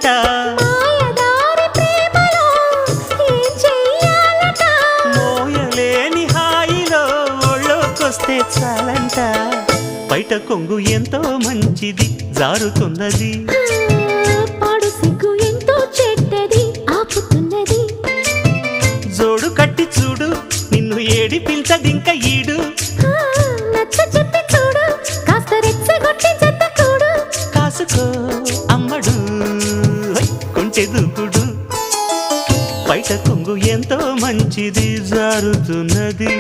చాలంట మాయదారి ప్రేమలో ఏం చెయ్యాలట మోయలేని హాయిలో ఒళ్ళోకొస్తే చాలంట బయట కొంగు ఎంతో మంచిది జారుతున్నది పాడు సిగ్గు ఎంతో చెడ్డది ఆపుతున్నది జోడు కట్టి చూడు నిన్ను ఏడిపించదింక ఈడు నచ్చ చెప్పి చూడు కాస్త రెచ్చగొట్టి జత కూడు కాసుకో అమ్మడు కొంటె దూకుడు బయట కొంగు ఎంతో మంచిది జారుతున్నది